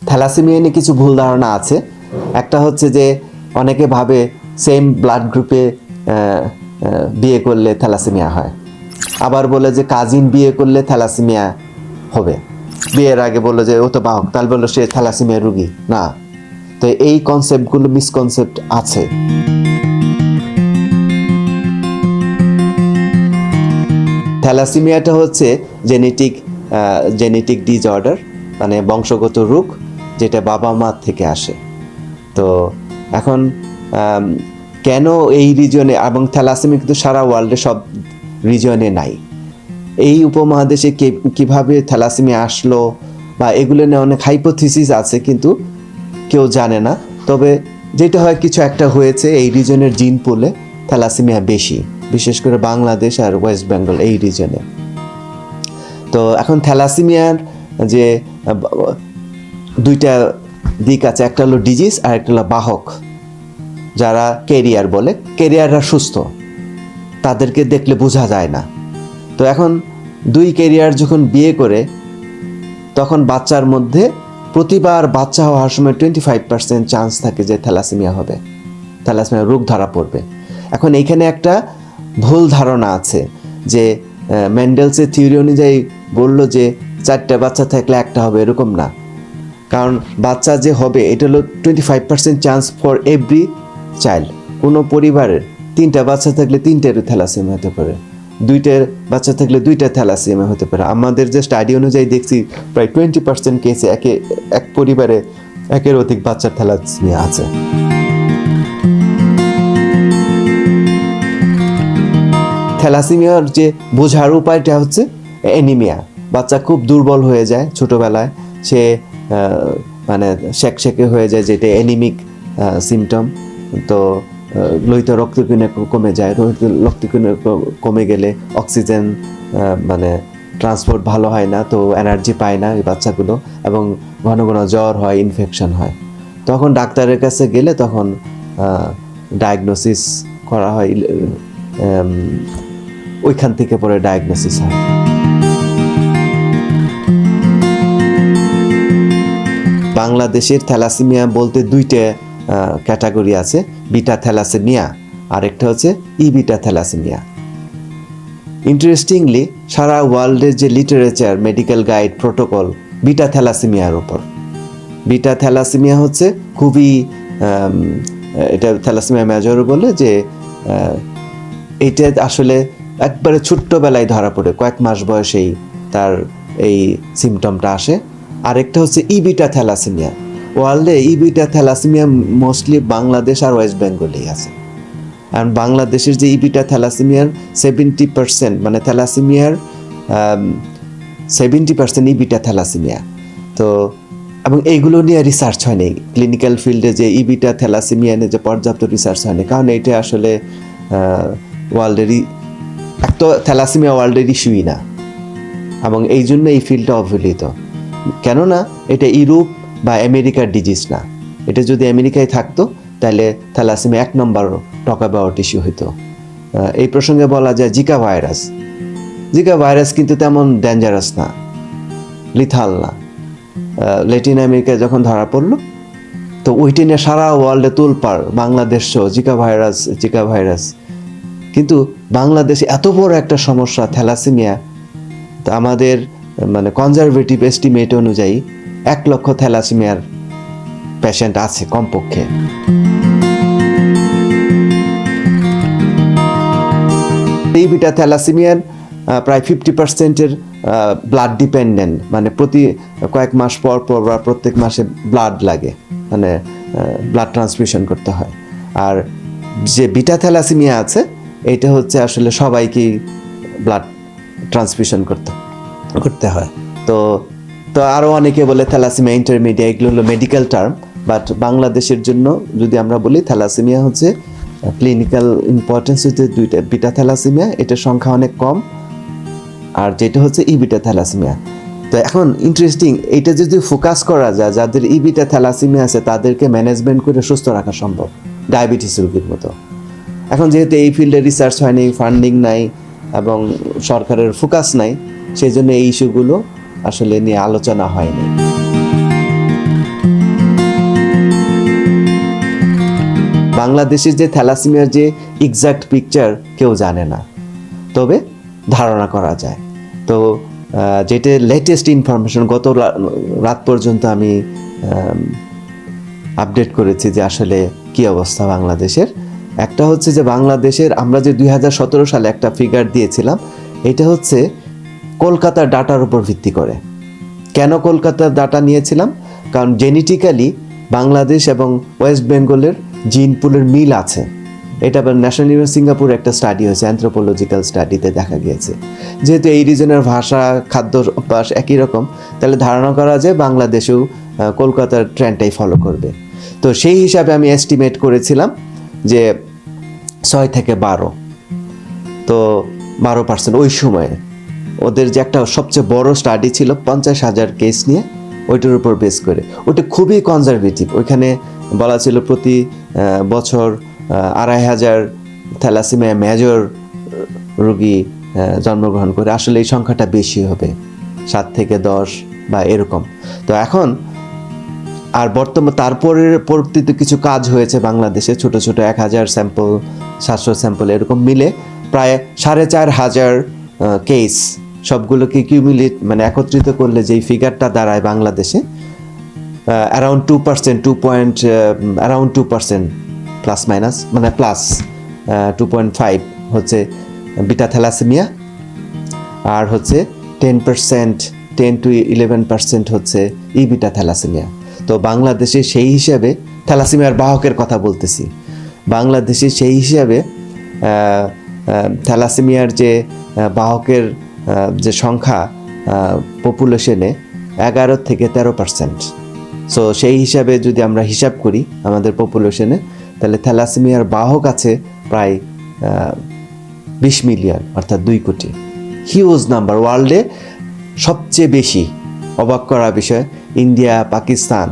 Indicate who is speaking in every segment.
Speaker 1: Thalassaemia নিয়ে কিছু ভুল ধারণা আছে। একটা হচ্ছে যে অনেকে ভাবে সেম ব্লাড গ্রুপে বিয়ে করলে থ্যালাসেমিয়া হয়, আবার বলে যে কাজিন বিয়ে করলে থ্যালাসেমিয়া হবে। বিয়ের আগে বললো যে ও তো বাহক, তাহলে বললো সে থ্যালাসেমিয়া রুগী না। তো এই কনসেপ্টগুলো মিসকনসেপ্ট আছে। থ্যালাসেমিয়াটা হচ্ছে জেনেটিক ডিসঅর্ডার, মানে বংশগত রোগ, যেটা বাবা মা থেকে আসে। তো এখন কেন এই রিজনে, এবং থ্যালাসেমিয়া কিন্তু সারা ওয়ার্ল্ডে সব রিজনে নাই। এই উপমহাদেশে কিভাবে থ্যালাসেমিয়া আসলো বা এগুলো নিয়ে অনেক হাইপোথিসিস আছে, কিন্তু কেউ জানে না। তবে যেটা হয়, কিছু একটা হয়েছে এই রিজনের জিন পুলে থ্যালাসেমিয়া বেশি, বিশেষ করে বাংলাদেশ আর ওয়েস্ট বেঙ্গল এই রিজনে। তো এখন থ্যালাসেমিয়ার যে দুইটা দিক আছে, একটা হলো ডিজিজ আর একটা হলো বাহক। যারা ক্যারিয়ার বলে, ক্যারিয়াররা সুস্থ, তাদেরকে দেখলে বোঝা যায় না। তো এখন দুই ক্যারিয়ার যখন বিয়ে করে, তখন বাচ্চার মধ্যে প্রতিবার বাচ্চা হওয়ার সময় 25% চান্স থাকে যে থ্যালাসেমিয়া হবে, থ্যালাসেমিয়া রোগ ধরা পড়বে। এখন এইখানে একটা ভুল ধারণা আছে যে মেন্ডেলসের থিওরি অনুযায়ী বলল যে 4টা বাচ্চা থাকলে একটা হবে, এরকম না। কারণ বাচ্চা যে হবে এটা হলো 25% চান্স ফর এভরি চাইল্ড। কোনো পরিবারের 3টা বাচ্চা থাকলে 3টেরও থ্যালাসেমিয়া হতে পারে, 2টা বাচ্চা থাকলে 2টা থ্যালাসেমিয়া হতে পারে। আমাদের যে স্টাডি অনুযায়ী দেখছি প্রায় 20% কেসে এক পরিবারে একের অধিক বাচ্চার থ্যালাসেমিয়া আছে। থ্যালাসেমিয়ার যে বোঝার উপায়টা হচ্ছে অ্যানিমিয়া। বাচ্চা খুব দুর্বল হয়ে যায় ছোটবেলায়, সে মানে শেকে হয়ে যায়, যেটা অ্যানিমিক সিমটম। তো লোহিত রক্তকণিকা কমে যায়, রক্তকণিকা কমে গেলে অক্সিজেন মানে ট্রান্সপোর্ট ভালো হয় না, তো এনার্জি পায় না এই বাচ্চাগুলো, এবং ঘন ঘন জ্বর হয়, ইনফেকশন হয়। তখন ডাক্তারের কাছে গেলে তখন ডায়াগনোসিস করা হয়, ওইখান থেকে পরে ডায়াগনোসিস হয়। বাংলাদেশের থ্যালাসেমিয়া বলতে 2টা ক্যাটাগরি আছে, বিটা থ্যালাসেমিয়া আর একটা হচ্ছে বিটা থ্যালাসেমিয়া। ইন্টারেস্টিংলি সারা ওয়ার্ল্ডের যে literature, medical guide, protocol beta থ্যালাসেমিয়ার উপর। বিটা থ্যালাসেমিয়া হচ্ছে খুবই, এটা থ্যালাসেমিয়া মেজর বলে যে এটা আসলে একবারে ছোট্টবেলায় ধরা পড়ে, কয়েক মাস বয়সেই তার এই সিমটমটা আসে। আরেকটা হচ্ছে বিটা থ্যালাসেমিয়া। ওয়ার্ল্ডে বিটা থ্যালাসেমিয়া মোস্টলি বাংলাদেশ আর ওয়েস্ট বেঙ্গলেই আছে। আর বাংলাদেশের যে বিটা থ্যালাসেমিয়ার 70%, মানে থ্যালাসেমিয়ার 70% বিটা থ্যালাসেমিয়া। তো এবং এইগুলো নিয়ে রিসার্চ হয়নি ক্লিনিক্যাল ফিল্ডে, যে বিটা থ্যালাসেমিয়া নিয়ে যে পর্যাপ্ত রিসার্চ হয়নি, কারণ এটা আসলে ওয়ার্ল্ডেরই এক তো থ্যালাসেমিয়া ওয়ার্ল্ডের ইস্যুই না, এবং এই জন্য এই ফিল্ডটা অবহেলিত। কেননা এটা ইউরোপ বা আমেরিকার ডিজিজ না। এটা যদি আমেরিকায় থাকতো তাহলে thalassaemia 1 number talk about issue হতো। এই প্রসঙ্গে বলা যায় জিকা ভাইরাস কিন্তু তেমন ডেঞ্জারাস না, লিথাল না। ল্যাটিন আমেরিকায় যখন ধরা পড়লো, তো ওইটা নিয়ে সারা ওয়ার্ল্ডে তোলপাড়, বাংলাদেশ সহ জিকা ভাইরাস। কিন্তু বাংলাদেশে এত বড় একটা সমস্যা থ্যালাসেমিয়া, তো আমাদের মানে কনজারভেটিভ এস্টিমেট অনুযায়ী 1 লক্ষ থ্যালাসেমিয়ার পেশেন্ট আছে কমপক্ষে। এই বিটা থ্যালাসেমিয়ার প্রায় 50%-এর ব্লাড ডিপেন্ডেন্ট, মানে প্রতি কয়েক মাস পর বা প্রত্যেক মাসে ব্লাড লাগে, মানে ব্লাড ট্রান্সফিউশন করতে হয়। আর যে বিটা থ্যালাসেমিয়া আছে, এটা হচ্ছে আসলে সবাইকেই ব্লাড ট্রান্সফিউশন করতে হয়। তো আরও অনেকে বলে থ্যালাসেমিয়া ইন্টারমিডিয়েট, এগুলো হলো মেডিকেল টার্ম। বাট বাংলাদেশের জন্য যদি আমরা বলি, থ্যালাসেমিয়া হচ্ছে ক্লিনিক্যাল ইম্পর্টেন্স হচ্ছে 2টা, বিটা থ্যালাসেমিয়া, এটার সংখ্যা অনেক কম, আর যেটা হচ্ছে বিটা থ্যালাসেমিয়া। তো এখন ইন্টারেস্টিং, এটা যদি ফোকাস করা যায়, যাদের বিটা থ্যালাসেমিয়া আছে তাদেরকে ম্যানেজমেন্ট করে সুস্থ রাখা সম্ভব, ডায়াবেটিস রোগীর মতো। এখন যেহেতু এই ফিল্ডে রিসার্চ হয়নি, ফান্ডিং নাই, এবং সরকারের ফোকাস নাই, সেই জন্য এই ইস্যুগুলো আসলে নিয়ে আলোচনা হয়নি। বাংলাদেশের যে থ্যালাসেমিয়ার যে এক্সাক্ট পিকচার কেউ জানে না, তবে ধারণা করা যায়। তো যেটা লেটেস্ট ইনফরমেশন গত রাত পর্যন্ত আমি আপডেট করেছি যে আসলে কি অবস্থা বাংলাদেশের। একটা হচ্ছে যে বাংলাদেশের আমরা যে 2017 সালে একটা ফিগার দিয়েছিলাম, এটা হচ্ছে কলকাতার ডাটার উপর ভিত্তি করে। কেন কলকাতার ডাটা নিয়েছিলাম? কারণ জেনেটিক্যালি বাংলাদেশ এবং ওয়েস্ট বেঙ্গলের জিন পুলের মিল আছে। এটা আবার ন্যাশনাল ইউনিভার্সিটি সিঙ্গাপুর একটা স্টাডি হয়েছে, অ্যানথ্রোপোলজিক্যাল স্টাডিতে দেখা গিয়েছে। যেহেতু এই রিজনের ভাষা, খাদ্য অভ্যাস একই রকম, তাহলে ধারণা করা যায় বাংলাদেশেও কলকাতার ট্রেন্ডটাই ফলো করবে। তো সেই হিসাবে আমি এস্টিমেট করেছিলাম যে 6 থেকে 12, তো 12% ওই সময়ে। ওদের যে একটা সবচেয়ে বড় স্টাডি ছিল 50,000 কেস নিয়ে, ওইটার উপর বেস করে। ওটা খুবই কনজারভেটিভ। ওইখানে বলা ছিল প্রতি বছর 2,500 থ্যালাসেমিয়া মেজর রোগী জন্মগ্রহণ করে। আসলে এই সংখ্যাটা বেশি হবে, 7 থেকে 10 বা এরকম। তো এখন আর তারপরের পরবর্তীতে কিছু কাজ হয়েছে বাংলাদেশে, ছোট ছোট 1,000 স্যাম্পল, 700 স্যাম্পল এরকম মিলে প্রায় 4,500 কেস, সবগুলোকে কিউমুলেট মানে একত্রিত করলে যেই ফিগারটা দাঁড়ায় বাংলাদেশে অ্যারাউন্ড 2%, অ্যারাউন্ড 2% প্লাস মাইনাস, মানে প্লাস 2.5 হচ্ছে বিটা থ্যালাসেমিয়া, আর হচ্ছে 10 to 11% হচ্ছে ই বিটা থ্যালাসেমিয়া। তো বাংলাদেশে সেই হিসাবে থ্যালাসেমিয়ার বাহকের কথা বলতেছি, বাংলাদেশে সেই হিসাবে থ্যালাসেমিয়ার যে বাহকের যে সংখ্যা পপুলেশনে 11 থেকে 13%। সো সেই হিসাবে যদি আমরা হিসাব করি আমাদের পপুলেশনে, তাহলে থ্যালাসেমিয়ার বাহক আছে প্রায় 20 মিলিয়ন, অর্থাৎ 2 কোটি। হিউজ নাম্বার, ওয়ার্ল্ডে সবচেয়ে বেশি। অবাক করা বিষয়, ইন্ডিয়া, পাকিস্তান।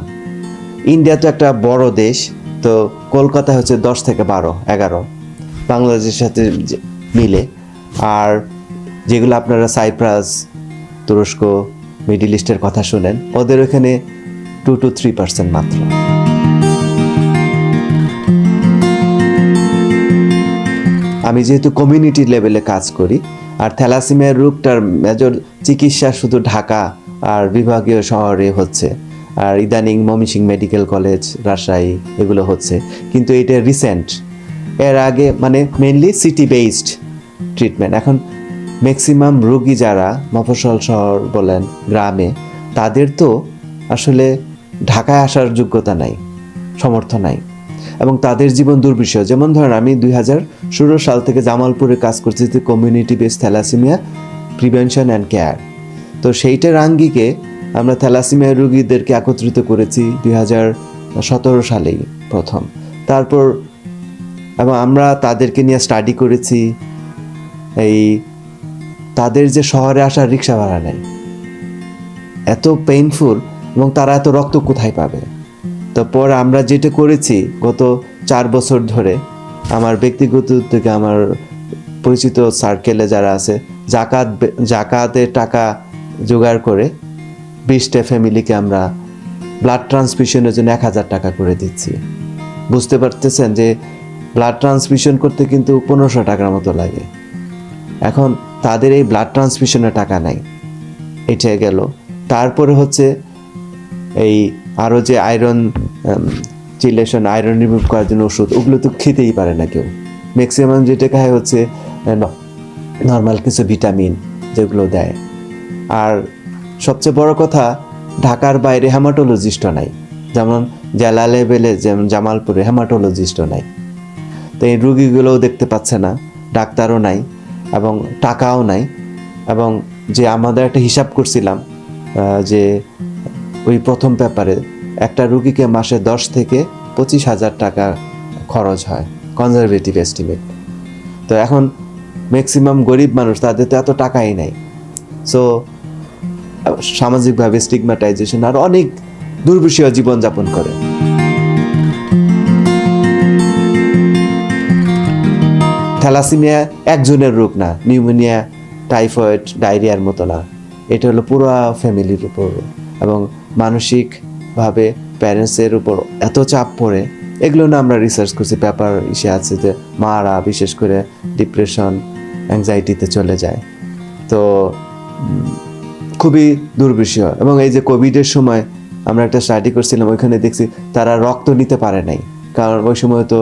Speaker 1: ইন্ডিয়া তো একটা বড় দেশ, তো কলকাতা হচ্ছে 10 থেকে 12, 11 বাংলাদেশের সাথে মিলে। আর যেগুলো আপনারা সাইপ্রাস, তুরস্ক, মিডল ইস্টের কথা শুনেন, ওদের ওখানে 2 to 3% মাত্র। আমি যেহেতু কমিউনিটি লেভেলে কাজ করি, আর থ্যালাসেমিয়ার রোগটার মেজর চিকিৎসা শুধু ঢাকা আর বিভাগীয় শহরে হচ্ছে, আর ইদানিং ময়মনসিংহ মেডিকেল কলেজ, রাজশাহী এগুলো হচ্ছে, কিন্তু এটা রিসেন্ট। এর আগে মানে মেনলি সিটি বেসড ট্রিটমেন্ট। এখন ম্যাক্সিমাম রোগী যারা মফস্বল শহর বলেন, গ্রামে, তাদের তো আসলে ঢাকায় আসার যোগ্যতা নাই, সামর্থ্য নাই, এবং তাদের জীবন দুর্বিষহ। যেমন ধরেন আমি 2016 সাল থেকে জামালপুরে কাজ করছি community based thalassaemia prevention and care. তো সেইটার আঙ্গিকে আমরা থ্যালাসেমিয়া রোগীদেরকে একত্রিত করেছি 2017 সালেই প্রথম। তারপর এবং আমরা তাদেরকে নিয়ে স্টাডি করেছি। এই তাদের যে শহরে আসার রিক্সা ভাড়া নেই, এত পেইনফুল, এবং তারা এত রক্ত কোথায় পাবে। তারপর আমরা যেটা করেছি গত 4 বছর ধরে, আমার ব্যক্তিগত থেকে আমার পরিচিত সার্কেলে যারা আছে, জাকাতের টাকা জোগাড় করে 20টা ফ্যামিলিকে আমরা ব্লাড ট্রান্সফিউশনের জন্য 1,000 টাকা করে দিচ্ছি। বুঝতে পারতেছেন যে ব্লাড ট্রান্সফিউশন করতে কিন্তু 1500 টাকার মতো লাগে। এখন তাদের এই ব্লাড ট্রান্সফিউশনের টাকা নাই, এটা গেল। তারপরে হচ্ছে এই আরও যে আয়রন চিলেশন, আয়রন রিমুভ করার জন্য ওষুধ, ওগুলো তো খেতেই পারে না কেউ। ম্যাক্সিমাম যেটা খায় হচ্ছে নর্মাল কিছু ভিটামিন যেগুলো দেয়। আর সবচেয়ে বড় কথা, ঢাকার বাইরে হেমাটোলজিস্টও নাই। যেমন জেলা লেভেলে, যেমন জামালপুরে হেমাটোলজিস্টও নাই। তো এই রুগীগুলোও দেখতে পাচ্ছে না, ডাক্তারও নাই, এবং টাকাও নাই। এবং যে আমাদের একটা হিসাব করছিলাম যে ওই প্রথম পেপারে একটা রুগীকে মাসে 10 থেকে 25,000 টাকা খরচ হয়, কনজারভেটিভ এস্টিমেট। তো এখন ম্যাক্সিমাম গরিব মানুষ, তাদের তো এত টাকাই নাই। সো সামাজিকভাবে স্টিগমাটাইজেশন আর অনেক দুর্বিষহ জীবনযাপন করে। থ্যালাসেমিয়া একজনের রোগ না, নিউমোনিয়া, টাইফয়েড, ডায়রিয়ার মতো না। এটা হলো পুরো ফ্যামিলির উপর, এবং মানসিকভাবে প্যারেন্টসের উপর এত চাপ পড়ে এগুলো না আমরা রিসার্চ করছি, পেপার ইসে আছে যে মারা বিশেষ করে ডিপ্রেশন, অ্যাংজাইটিতে চলে যায়। তো খুবই দুর্বিষহ। এবং এই যে কোভিডের সময় আমরা একটা স্টাডি করছিলাম, ওইখানে দেখছি তারা রক্ত নিতে পারে নাই, কারণ ওই সময় তো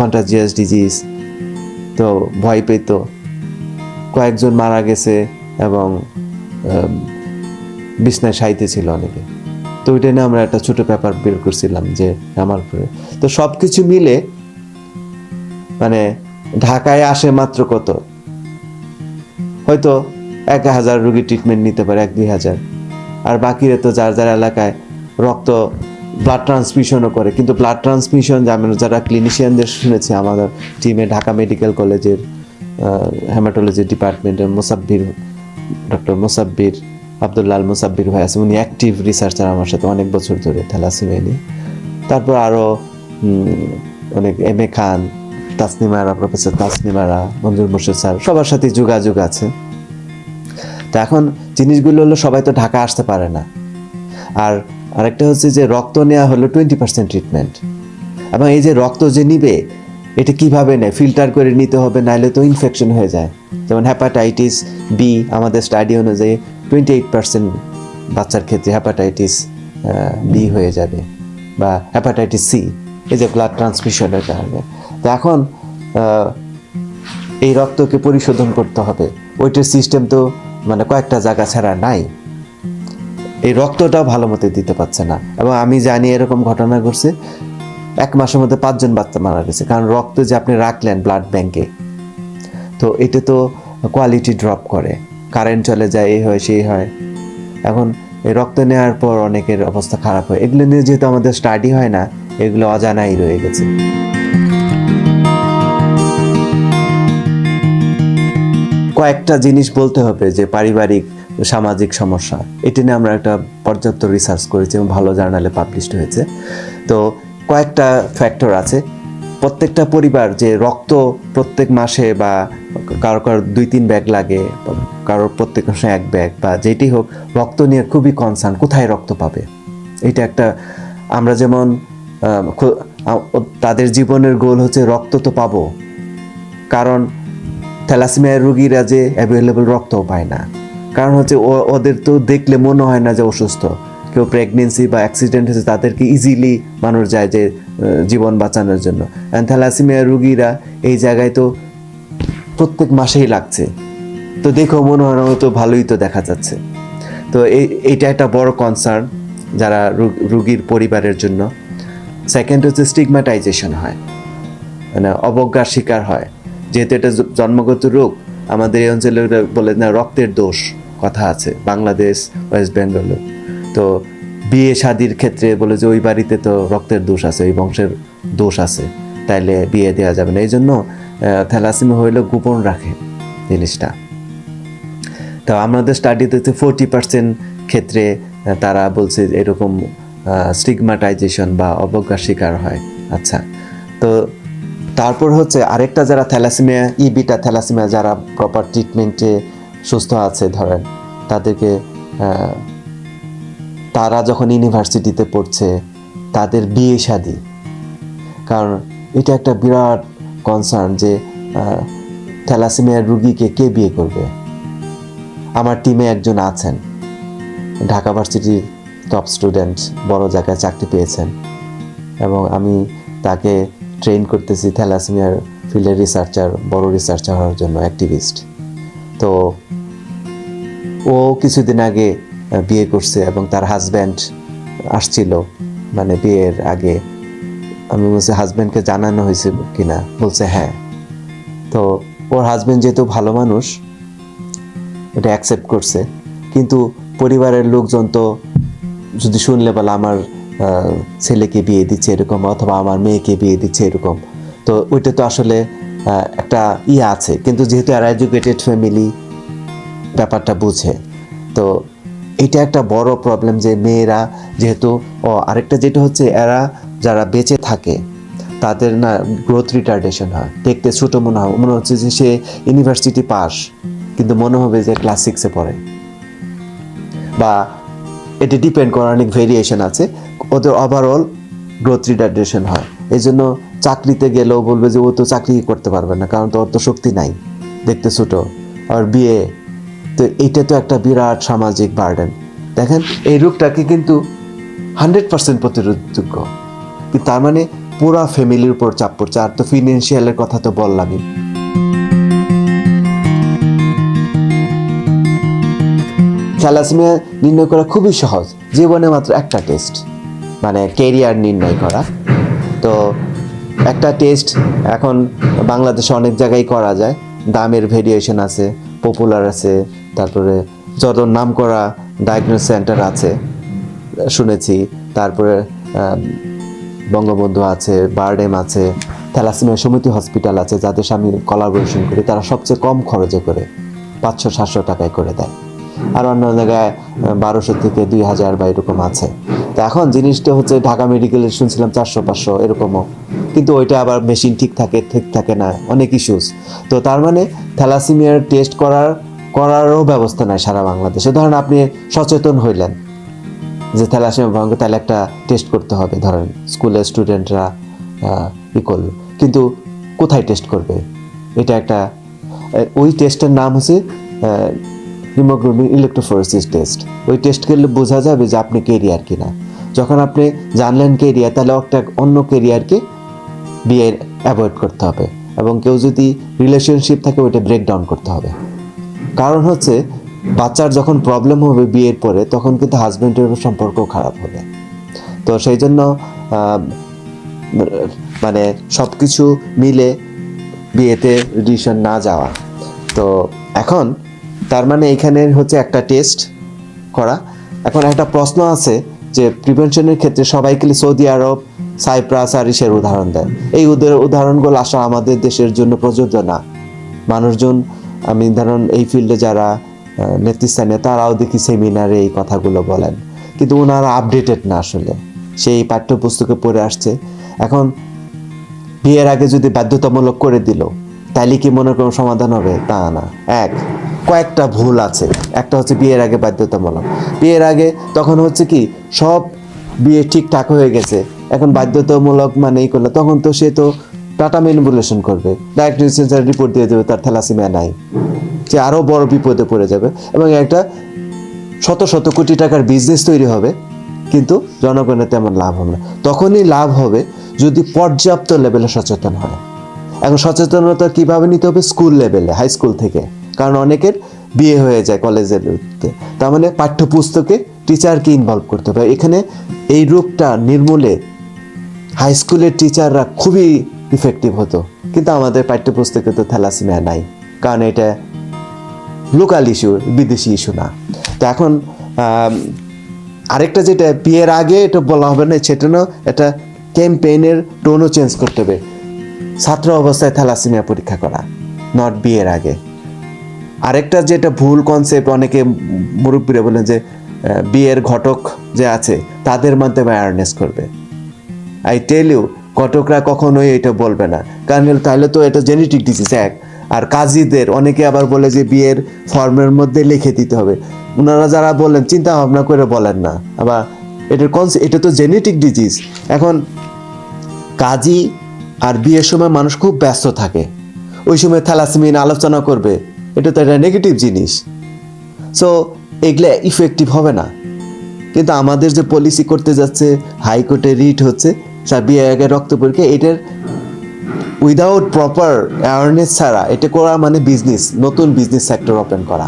Speaker 1: কন্টাজিয়াস ডিজিজ, তো ভয় পেত, কয়েকজন মারা গেছে এবং বিছনায় শায়িতে ছিল অনেকে। তো ওইটা নিয়ে আমরা একটা ছোট পেপার বের করছিলাম যে আমার পরে। তো সব কিছু মিলে মানে ঢাকায় আসে মাত্র কত, হয়তো 1,000 রোগী ট্রিটমেন্ট নিতে পারে, 1-2,000, আর বাকিরা তো যার যার এলাকায় রক্ত ব্লাড ট্রান্সমিশনও করে। কিন্তু ব্লাড ট্রান্সমিশন যারা ক্লিনিশিয়ানদের শুনেছি, আমাদের টিমে ঢাকা মেডিকেল কলেজের হেমাটোলজি ডিপার্টমেন্টের ডক্টর মোসাব্বির আব্দুল্লাহ আল মোসাব্বির ভাই আছে, উনি অ্যাক্টিভ রিসার্চার আমার সাথে অনেক বছর ধরে থ্যালাসেমিয়া নিয়ে। তারপর আরও অনেক এম.এ. খান, তাসনিমারা, প্রফেসর তাসনিমারা, মঞ্জুর মোর্শেদ স্যার, সবার সাথে যোগাযোগ আছে। তো এখন জিনিসগুলো হলো সবাই তো ঢাকা আসতে পারে না। আর আরেকটা হচ্ছে যে রক্ত নেওয়া হলো 20% ট্রিটমেন্ট, এবং এই যে রক্ত যে নিবে এটা কিভাবে নেয়, ফিল্টার করে নিতে হবে, নাহলে তো ইনফেকশন হয়ে যায়। যেমন হ্যাপাটাইটিস বি, আমাদের স্টাডি অনুযায়ী 28% বাচ্চার ক্ষেত্রে হ্যাপাটাইটিস বি হয়ে যাবে, বা হ্যাপাটাইটিস সি, এই যে ব্লাড ট্রান্সমিশনের কারণে। তো এখন এই রক্তকে পরিশোধন করতে হবে, ওইটার সিস্টেম তো মানে কয়েকটা জায়গা ছাড়া নাই। এই রক্তটাও ভালো মতো দিতে পারছে না। এবং আমি জানি এরকম ঘটনা ঘটছে, 1 মাসের মধ্যে 5 জন বাচ্চা মারা গেছে, কারণ রক্ত যে আপনি রাখলেন ব্লাড ব্যাংকে, তো এটা তো কোয়ালিটি ড্রপ করে, কারেন্ট চলে যায়, এই হয় সেই হয়। এখন এই রক্ত নেওয়ার পর অনেকের অবস্থা খারাপ হয়। এগুলো নিয়ে যেহেতু আমাদের স্টাডি হয় না, এগুলো অজানাই রয়ে গেছে। কয়েকটা জিনিস বলতে হবে যে পারিবারিক সামাজিক সমস্যা, এটা নিয়ে আমরা একটা পর্যাপ্ত রিসার্চ করেছি এবং ভালো জার্নালে পাবলিশড হয়েছে। তো কয়েকটা ফ্যাক্টর আছে। প্রত্যেকটা পরিবার যে রক্ত প্রত্যেক মাসে বা কারো 2-3 ব্যাগ লাগে, কারোর প্রত্যেক মাসে 1 ব্যাগ, বা যেটি হোক, রক্ত নিয়ে খুবই কনসার্ন, কোথায় রক্ত পাবে। এটা একটা, আমরা যেমন তাদের জীবনের গোল হচ্ছে রক্ত তো পাবো, কারণ থ্যালাসেমিয়া রোগীরা যে অ্যাভেলেবল রক্তও পায় না, কারণ হচ্ছে ওদের তো দেখলে মনে হয় না যে অসুস্থ। কেউ প্রেগনেন্সি বা অ্যাক্সিডেন্ট হয়েছে, তাদেরকে ইজিলি মানুষ যায় যে জীবন বাঁচানোর জন্য। থ্যালাসেমিয়া রোগীরা এই জায়গায় তো প্রত্যেক মাসেই লাগছে, তো দেখো মনে হয় তো ভালোই তো দেখা যাচ্ছে। তো এইটা একটা বড় কনসার্ন যারা রোগীর পরিবারের জন্য। সেকেন্ড হচ্ছে স্টিগমাটাইজেশন হয়, মানে অবজ্ঞার শিকার হয়। যেহেতু এটা জন্মগত রোগ, আমাদের এই অঞ্চলে বলে না রক্তের দোষ কথা আছে, বাংলাদেশ, ওয়েস্ট বেঙ্গলে। তো বিয়ে শাদির ক্ষেত্রে বলে যে ওই বাড়িতে তো রক্তের দোষ আছে, ওই বংশের দোষ আছে, তাইলে বিয়ে দেওয়া যাবে না। এই জন্য থ্যালাসেমিয়া হইলে গোপন রাখে জিনিসটা। তো আমাদের স্টাডিতে 40% ক্ষেত্রে তারা বলছে এরকম স্টিগমাটাইজেশন বা অবজ্ঞার শিকার হয়। আচ্ছা, তো তারপর হচ্ছে আরেকটা, যারা থ্যালাসেমিয়া বিটা থ্যালাসেমিয়া যারা প্রপার ট্রিটমেন্টে সুস্থ আছে ধরেন, তাদেরকে তারা যখন ইউনিভার্সিটিতে পড়ছে, তাদের বিয়ে শাদী, কারণ এটা একটা বিরাট কনসার্ন যে থ্যালাসেমিয়ার রুগীকে কে বিয়ে করবে। আমার টিমে একজন আছেন, ঢাকা ভার্সিটির টপ স্টুডেন্ট, বড় জায়গায় চাকরি পেয়েছেন, এবং আমি তাকে ট্রেন করতেছি থ্যালাসেমিয়ার ফিল্ডের রিসার্চার, বড় রিসার্চার হওয়ার জন্য, অ্যাক্টিভিস্ট। তো ও কিছুদিন আগে বিয়ে করছে এবং তার হাজব্যান্ড আসছিল মানে বিয়ের আগে। আমি বলছি হাজব্যান্ডকে জানানো হয়েছে কিনা, বলছে হ্যাঁ। তো ওর হাজব্যান্ড যেহেতু ভালো মানুষ, ওটা অ্যাকসেপ্ট করছে, কিন্তু পরিবারের লোকজন তো যদি শুনলে বলে আমার ছেলেকে বিয়ে দিচ্ছে এরকম, অথবা আমার মেয়েকে বিয়ে দিচ্ছে এরকম, তো ওইটা তো আসলে একটা আছে। কিন্তু যেহেতু এরা এডুকেটেড ফ্যামিলি, ব্যাপারটা বুঝে, তো এটা একটা বড় প্রবলেম যে মেয়েরা যেহেতু, আরেকটা যেটা হচ্ছে এরা যারা বেঁচে থাকে তাদের না গ্রোথ রিটার্ডেশন হয়, দেখতে ছোটো মনে হচ্ছে যে সে ইউনিভার্সিটি পাস, কিন্তু মনে হবে যে ক্লাস 6-এ পড়ে, বা এটা ডিপেন্ড করে, অনেক ভেরিয়েশন আছে, ওদের ওভারঅল গ্রোথ রিটার্ডেশন হয়। এই জন্য চাকরিতে গেলেও বলবে যে ও তো চাকরি করতে পারবে না, কারণ তোর তো শক্তি নাই, দেখতে ছোটো, আর বিয়ে। তো এইটা তো একটা বিরাট সামাজিক বার্ডেন। দেখেন এই রোগটাকে কিন্তু 100% প্রতিরোধযোগ্য, কিন্তু তার মানে পুরা ফ্যামিলির উপর চাপ পড়ছে। আর তো ফিনান্সিয়ালের কথা তো বললামই। থ্যালাসেমিয়া নির্ণয় করা খুবই সহজ, জীবনে মাত্র একটা টেস্ট, মানে ক্যারিয়ার নির্ণয় করা। তো একটা টেস্ট এখন বাংলাদেশে অনেক জায়গায় করা যায়, দামের ভেরিয়েশন আছে, পপুলার আছে, তারপরে যত নাম করা ডায়াগনোস সেন্টার আছে শুনেছি, তারপরে বঙ্গবন্ধু আছে, বারডেম আছে, থ্যালাসেমিয়া সমিতি হসপিটাল আছে, যাদের সাথে আমি কোলাবোরেশন করি, তারা সবচেয়ে কম খরচে করে 500-700 টাকায় করে দেয়। আর অন্য জায়গায় 1200 থেকে 2000 বা এরকম আছে। তো এখন জিনিসটা হচ্ছে ঢাকা মেডিকেলে শুনছিলাম 400-500 এরকমও, কিন্তু ওইটা আবার মেশিন ঠিক থাকে না, অনেক ইস্যুস। তো তার মানে থ্যালাসেমিয়ার টেস্ট করারও ব্যবস্থা নাই সারা বাংলাদেশে। ধরেন আপনি সচেতন হইলেন যে থ্যালাসেমিয়া ভয়ঙ্কর, তাহলে একটা টেস্ট করতে হবে, ধরেন স্কুলের স্টুডেন্টরা করলো, কিন্তু কোথায় টেস্ট করবে? এটা একটা, ওই টেস্টের নাম হচ্ছে হিমোগ্লোবিন ইলেকট্রোফোরেসিস টেস্ট। ওই টেস্ট করলে বোঝা যাবে যে আপনি কেরিয়ার কিনা। যখন আপনি জানলেন কেরিয়ার, তাহলে একটা অন্য কেরিয়ারকে বিয়ে অ্যাভয়েড করতে হবে, এবং কেউ যদি রিলেশনশিপ থাকে ওইটা ব্রেকডাউন করতে হবে। কারণ হচ্ছে বাচ্চার যখন প্রবলেম হবে বিয়ের পরে, তখন কিন্তু হাজব্যান্ডের সম্পর্ক খারাপ হবে। তো সেই জন্য মানে সব কিছু মিলে বিয়েতে রিলেশন না যাওয়া। তো এখন তার মানে এখানে হচ্ছে একটা টেস্ট করা। এখন একটা প্রশ্ন আছে যে প্রিভেনশনের ক্ষেত্রে সবাই খালি সৌদি আরব, সাইপ্রাস আর ইসের উদাহরণ দেয়। এই উদাহরণগুলো আসলে আমাদের দেশের জন্য প্রযোজ্য না। মানুষজন, আমি ধরুন এই ফিল্ডে যারা নেতৃস্থানীয়, তারাও দেখি সেমিনারে এই কথাগুলো বলেন, কিন্তু ওনারা আপডেটেড না আসলে, সেই পাঠ্যপুস্তকে পড়ে আসছে। এখন বিয়ের আগে যদি বাধ্যতামূলক করে দিল, তাইলে কি মনে করুন সমাধান হবে? তা না। কয়েকটা ভুল আছে। একটা হচ্ছে বিয়ের আগে বাধ্যতামূলক, বিয়ের আগে তখন হচ্ছে কি সব বিয়ে ঠিকঠাক হয়ে গেছে, এখন বাধ্যতামূলক মানে এই করলে তখন তো সে তো টাটা ম্যানিপুলেশন করবে, ডায়াগনোসিস সেন্টার রিপোর্ট দিয়ে দেবে তার থ্যালাসেমিয়া নাই, সে আরও বড় বিপদে পড়ে যাবে, এবং একটা শত শত কোটি টাকার বিজনেস তৈরি হবে, কিন্তু জনগণের তেমন লাভ হবে না। তখনই লাভ হবে যদি পর্যাপ্ত লেভেলে সচেতন হয়। এখন সচেতনতা কিভাবে নিতে হবে? স্কুল লেভেলে, হাই স্কুল থেকে, কারণ অনেকের বিয়ে হয়ে যায় কলেজের, তার মানে পাঠ্যপুস্তকে টিচারকে ইনভলভ করতে হবে। এখানে এই রোগটা নির্মূলে হাই স্কুলের টিচাররা খুবই ইফেক্টিভ হতো, কিন্তু আমাদের পাঠ্যপুস্তকে তো থ্যালাসেমিয়া নাই, কারণ এটা লোকাল ইস্যু, বিদেশি ইস্যু না। তো এখন আরেকটা যেটা বিয়ের আগে এটা বলা হবে না, সেটা না, এটা ক্যাম্পেইনের টোনও চেঞ্জ করতে হবে। ছাত্র অবস্থায় থ্যালাসেমিয়া পরীক্ষা করা, নট বিয়ের আগে। আরেকটা যেটা ভুল কনসেপ্ট, অনেকে মুরব্বীরা বলেন যে বিয়ের ঘটক যে আছে তাদের মাধ্যমে অ্যাওয়ারনেস করবে। আই টেল ইউ, ঘটকরা কখনোই এটা বলবে না, কারণ তাহলে তো এটা জেনেটিক ডিজিজ এক। আর কাজীদের অনেকে আবার বলে যে বিয়ের ফর্মের মধ্যে লিখে দিতে হবে। ওনারা যারা বলেন চিন্তা ভাবনা করে বলেন না, আবার এটা তো জেনেটিক ডিজিজ। এখন কাজী আর বিয়ের সময় মানুষ খুব ব্যস্ত থাকে, ওই সময় থ্যালাসেমিয়া আলোচনা করবে, এটা তো একটা নেগেটিভ জিনিস। সো এগুলো ইফেক্টিভ হবে না। কিন্তু আমাদের যে পলিসি করতে যাচ্ছে, হাইকোর্টে রিট হচ্ছে, বিয়ে আগে রক্ত পরীক্ষা, এটার উইদাউট প্রপার অ্যাওয়ারনেস ছাড়া এটা করা মানে বিজনেস, নতুন বিজনেস সেক্টর ওপেন করা।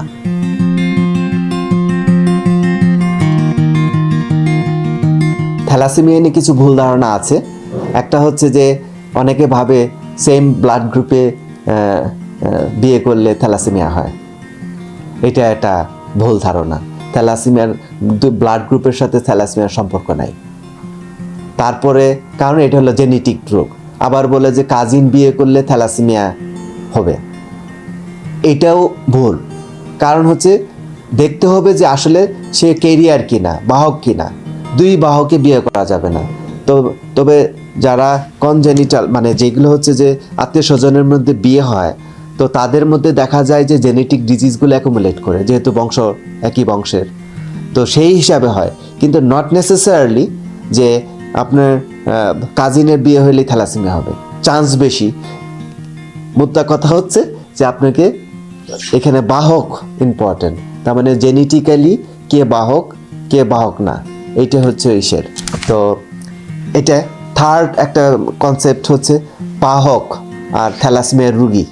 Speaker 1: থ্যালাসেমিয়া নিয়ে কিছু ভুল ধারণা আছে। একটা হচ্ছে যে অনেকে ভাবে সেম ব্লাড গ্রুপে বিয়ে করলে থ্যালাসেমিয়া হয়, এটা একটা ভুল ধারণা। থ্যালাসেমিয়ার ব্লাড গ্রুপের সাথে থ্যালাসেমিয়ার সম্পর্ক নাই। তারপরে কারণ এটা হলো জেনেটিক রোগ। আবার বলে যে কাজিন বিয়ে করলে থ্যালাসেমিয়া হবে, এটাও ভুল। কারণ হচ্ছে দেখতে হবে যে আসলে সে ক্যারিয়ার কিনা, বাহক কিনা। দুই বাহকে বিয়ে করা যাবে না। তবে যারা কনজেনিটাল, মানে যেগুলো হচ্ছে যে আত্মীয় স্বজনের মধ্যে বিয়ে হয়, তো তাদের মধ্যে দেখা যায় যে জেনেটিক ডিজিজগুলো অ্যাকুমুলেট করে, যেহেতু বংশ একই বংশের, তো সেই হিসাবে হয়। কিন্তু নট নেসেসারিলি যে আপনার কাজিনের বিয়ে হলেই থ্যালাসেমিয়া হবে, চান্স বেশি। মুদ্রা কথা হচ্ছে যে আপনাকে এখানে বাহক ইম্পর্টেন্ট, তার মানে জেনেটিক্যালি কে বাহক না, এইটা হচ্ছে ইসের। তো এটা থার্ড একটা কনসেপ্ট হচ্ছে বাহক আর থ্যালাসেমিয়ার রুগী।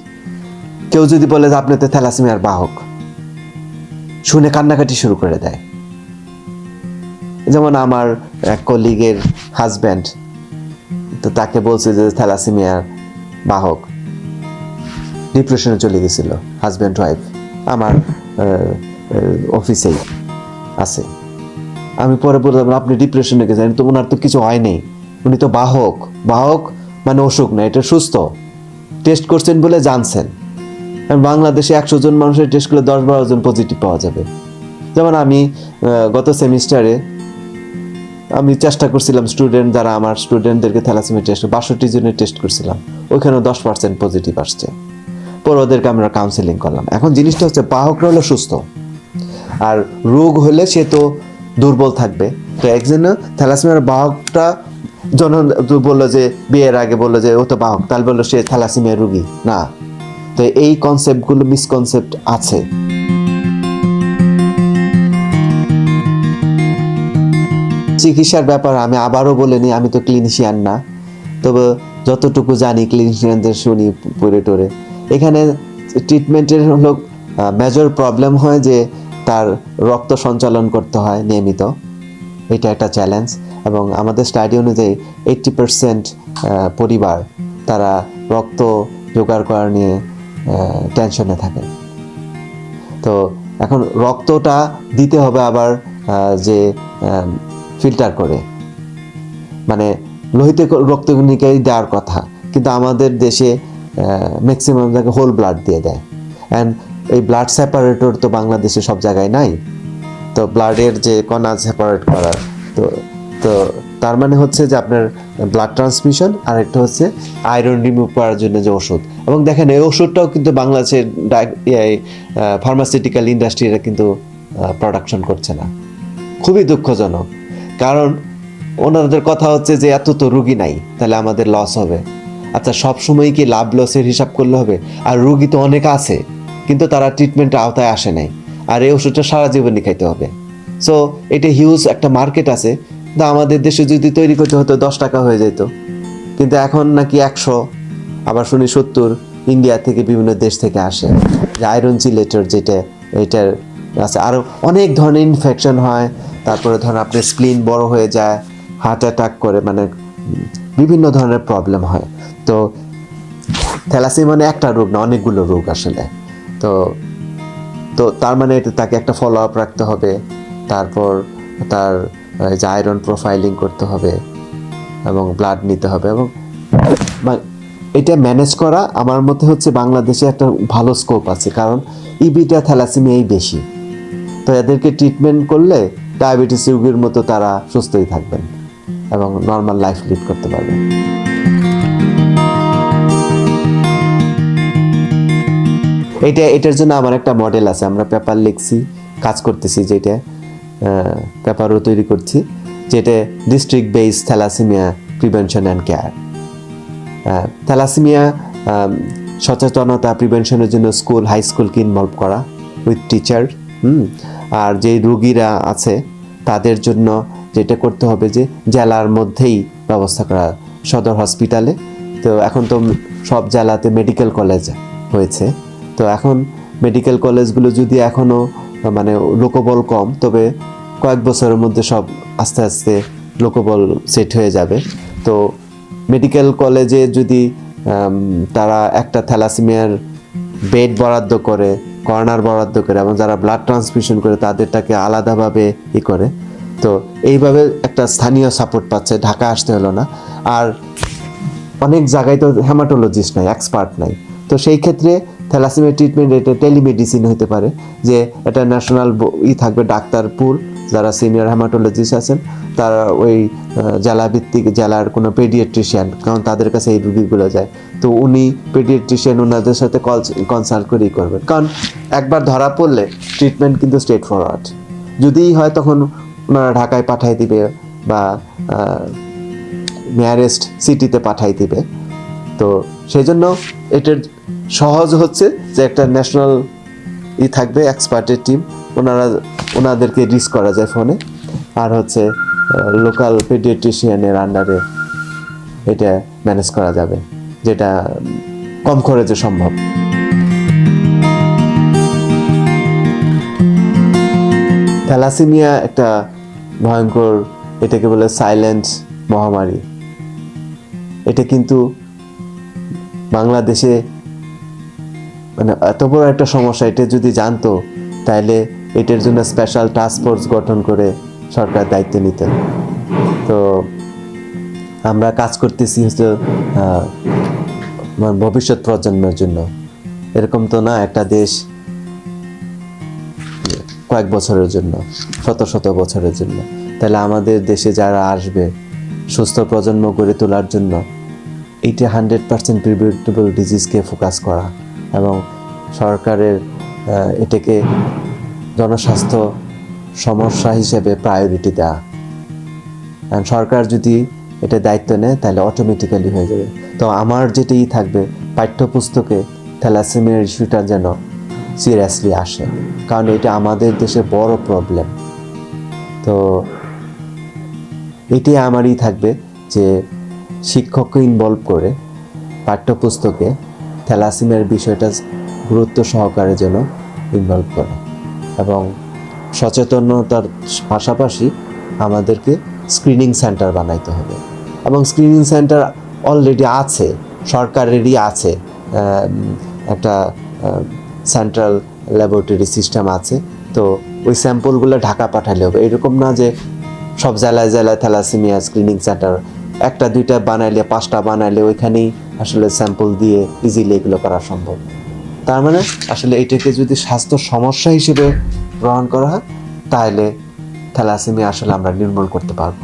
Speaker 1: কেউ যদি বলে যে আপনি তো থ্যালাসেমিয়ার বাহক, শুনে কান্নাকাটি শুরু করে দেয়। যেমন আমার এক কলিগের হাজব্যান্ড, তো তাকে বলছে যে থ্যালাসেমিয়ার বাহক, ডিপ্রেশনে চলে গেছিল হাজব্যান্ড ওয়াইফ, আমার অফিসেই আছে। আমি পরে বললাম আপনি ডিপ্রেশনে গেছেন, তো ওনার তো কিছু হয় নাই, উনি তো বাহক মানে অসুখ না, এটা সুস্থ, টেস্ট করছেন বলে জানছেন। বাংলাদেশে 100 জন মানুষের টেস্ট করলে 10-12 জন পজিটিভ পাওয়া যাবে। যেমন আমি গত সেমিস্টারে আমি চেষ্টা করছিলাম যারা আমার স্টুডেন্টদেরকে থ্যালাসেমিয়া টেস্ট 62 জনের টেস্ট করছিলাম, ওইখানে 10% পজিটিভ আসছে। পরে ওদেরকে আমরা কাউন্সেলিং করলাম। এখন জিনিসটা হচ্ছে বাহকরা হলো সুস্থ, আর রোগ হলে সে তো দুর্বল থাকবে। তো একজন থ্যালাসেমিয়ার বাহকটা জন বললো যে বিয়ের আগে বললো যে ও তো বাহক, তাহলে বললো সে থ্যালাসেমিয়া রোগী না। তো এই কনসেপ্টগুলো মিসকনসেপ্ট আছে। চিকিৎসার ব্যাপার আমি আবারও বলে নিই, আমি তো ক্লিনিশিয়ান না, তবে যতটুকু জানি ক্লিনিশিয়ানদের শুনি পড়ে টরে, এখানে ট্রিটমেন্টের হলো মেজর প্রবলেম হয় যে তার রক্ত সঞ্চালন করতে হয় নিয়মিত, এটা একটা চ্যালেঞ্জ। এবং আমাদের স্টাডি অনুযায়ী 80% পরিবার তারা রক্ত জোগাড় করা নিয়ে টেনশনে থাকে। তো এখন রক্তটা দিতে হবে আবার যে ফিল্টার করে, মানে লোহিতে রক্তকণিকাই দেওয়ার কথা, কিন্তু আমাদের দেশে ম্যাক্সিমাম জায়গায় হোল ব্লাড দিয়ে দেয়। অ্যান্ড এই ব্লাড সেপারেটর তো বাংলাদেশে সব জায়গায় নাই, তো ব্লাডের যে কণা সেপারেট করার, তো তো তার মানে হচ্ছে যে আপনার ব্লাড ট্রান্সমিশন, আর একটা হচ্ছে আয়রন রিমুভ করার জন্য যে ওষুধ। এবং দেখেন এই ওষুধটাও কিন্তু বাংলাদেশের ফার্মাসিউটিক্যাল ইন্ডাস্ট্রিরা কিন্তু প্রোডাকশন করছে না, খুবই দুঃখজনক। কারণ ওনাদের কথা হচ্ছে যে এত তো রুগী নাই, তাহলে আমাদের লস হবে। আচ্ছা, সবসময় কি লাভ লসের হিসাব করলে হবে? আর রুগী তো অনেক আছে, কিন্তু তারা ট্রিটমেন্টের আওতায় আসে নাই, আর এই ওষুধটা সারা জীবনই খাইতে হবে। সো এটা হিউজ একটা মার্কেট আছে। তা আমাদের দেশে যদি তৈরি করতে হতো 10 টাকা হয়ে যেত, কিন্তু এখন নাকি 100, আবার শুনি 70 ইন্ডিয়া থেকে বিভিন্ন দেশ থেকে আসে। যে আয়রন চিলেটর যেটা, এটার আছে। আরও অনেক ধরনের ইনফেকশন হয়, তারপরে ধরেন আপনার স্প্লিন বড় হয়ে যায়, হার্ট অ্যাটাক করে, মানে বিভিন্ন ধরনের প্রবলেম হয়। তো থ্যালাসেমিয়া মানে একটা রোগ না, অনেকগুলো রোগ আসলে। তো তো তার মানে তাকে একটা ফলো আপ রাখতে হবে, তারপর তার যে আয়রন প্রোফাইলিং করতে হবে এবং ব্লাড নিতে হবে, এবং এটা ম্যানেজ করা আমার মতে হচ্ছে বাংলাদেশে একটা ভালো স্কোপ আছে, কারণ ইবিটা থ্যালাসেমিয়াই বেশি। তো এদেরকে ট্রিটমেন্ট করলে ডায়াবেটিস রোগীর মতো তারা সুস্থই থাকবেন এবং নর্মাল লাইফ লিড করতে পারবেন। এটার জন্য আমার একটা মডেল আছে, আমরা পেপার লিখছি, কাজ করতেছি, যেটা পেপারও তৈরি করছি, যেটা district base thalassaemia prevention and care. Thalassaemia সচেতনতা প্রিভেনশনের জন্য স্কুল, হাই স্কুলকে ইনভলভ করা উইথ টিচার। আর যে রোগীরা আছে তাদের জন্য যেটা করতে হবে যে জেলার মধ্যেই ব্যবস্থা করা, সদর হসপিটালে। তো এখন তো সব জেলাতে মেডিকেল কলেজ হয়েছে, তো এখন মেডিকেল কলেজগুলো যদি এখনও মানে লোকবল কম, তবে কয়েক বছরের মধ্যে সব আস্তে আস্তে লোকবল সেট হয়ে যাবে। তো মেডিকেল কলেজে যদি তারা একটা থ্যালাসেমিয়ার বেড বরাদ্দ করে, কর্নার বরাদ্দ করে, এবং যারা ব্লাড ট্রান্সফিউশন করে তাদেরটাকে আলাদাভাবে করে, তো এইভাবে একটা স্থানীয় সাপোর্ট পাচ্ছে, ঢাকা আসতে হলো না। আর অনেক জায়গায় তো হেমাটোলজিস্ট নাই, এক্সপার্ট নাই, তো সেই ক্ষেত্রে থ্যালাসেমিয়া ট্রিটমেন্ট এটা টেলিমেডিসিন হতে পারে, যে এটা ন্যাশনাল থাকবে ডাক্তার পুল, যারা সিনিয়র হেমাটোলজিস্ট আছেন তারা ওই জেলাভিত্তিক জেলার কোনো পেডিয়াট্রিশিয়ান, কারণ তাদের কাছে এই রুগীগুলো যায়, তো উনি পেডিয়াট্রিশিয়ান ওনাদের সাথে কনসাল্ট করেই করবেন। কারণ একবার ধরা পড়লে ট্রিটমেন্ট কিন্তু স্ট্রেট ফরওয়ার্ড, যদিই হয় তখন ওনারা ঢাকায় পাঠিয়ে দিবে বা নিয়ারেস্ট সিটিতে পাঠাই দিবে। তো সেই জন্য এটার সহজ হচ্ছে যে একটা ন্যাশনাল থাকবে, এক্সপার্টের টিম, ওনাদেরকে রিচ করা যায় ফোনে, আর হচ্ছে লোকাল পেডিয়াট্রিশিয়ানের আন্ডারে এটা ম্যানেজ করা যাবে, যেটা কম খরচে সম্ভব। থ্যালাসেমিয়া একটা ভয়ঙ্কর, এটাকে বলে সাইলেন্ট মহামারী। এটা কিন্তু বাংলাদেশে মানে এত বড় একটা সমস্যা, এটা যদি জানতো তাহলে এটার জন্য স্পেশাল টাস্ক ফোর্স গঠন করে সরকার দায়িত্ব নিতেন। তো আমরা কাজ করতেছি হচ্ছে ভবিষ্যৎ প্রজন্মের জন্য। এরকম তো না একটা দেশ কয়েক বছরের জন্য, শত শত বছরের জন্য। তাহলে আমাদের দেশে যারা আসবে সুস্থ প্রজন্ম গড়ে তোলার জন্য 100% প্রিভেন্টেবল ডিজিজকে ফোকাস করা এবং সরকারের এটাকে জনস্বাস্থ্য সমস্যা হিসেবে প্রায়োরিটি দেওয়া। সরকার যদি এটা দায়িত্ব নেয় তাহলে অটোমেটিক্যালি হয়ে যাবে। তো আমার যেটাই থাকবে, পাঠ্যপুস্তকে থ্যালাসেমিয়ার ইস্যুটা যেন সিরিয়াসলি আসে, কারণ এটা আমাদের দেশে বড় প্রবলেম। তো এটাই আমারই থাকবে যে শিক্ষককে ইনভলভ করে পাঠ্যপুস্তকে থ্যালাসেমিয়ার বিষয়টা গুরুত্ব সহকারে যেন ইনভলভ করে, এবং সচেতনতার পাশাপাশি আমাদেরকে স্ক্রিনিং সেন্টার বানাইতে হবে। এবং স্ক্রিনিং সেন্টার অলরেডি আছে, সরকারেরই আছে, একটা সেন্ট্রাল ল্যাবরেটরি সিস্টেম আছে। তো ওই স্যাম্পলগুলো ঢাকা পাঠালে হবে। এরকম না যে সব জেলায় জেলায় থ্যালাসেমিয়া স্ক্রিনিং সেন্টার, একটা দুইটা বানাইলে 5টা বানাইলে ওইখানেই আসলে স্যাম্পল দিয়ে ইজিলি এগুলো করা সম্ভব। তার মানে আসলে এটাকে যদি স্বাস্থ্য সমস্যা হিসেবে গ্রহণ করা হয় তাহলে থ্যালাসেমিয়া আসলে আমরা নির্মূল করতে পারবো।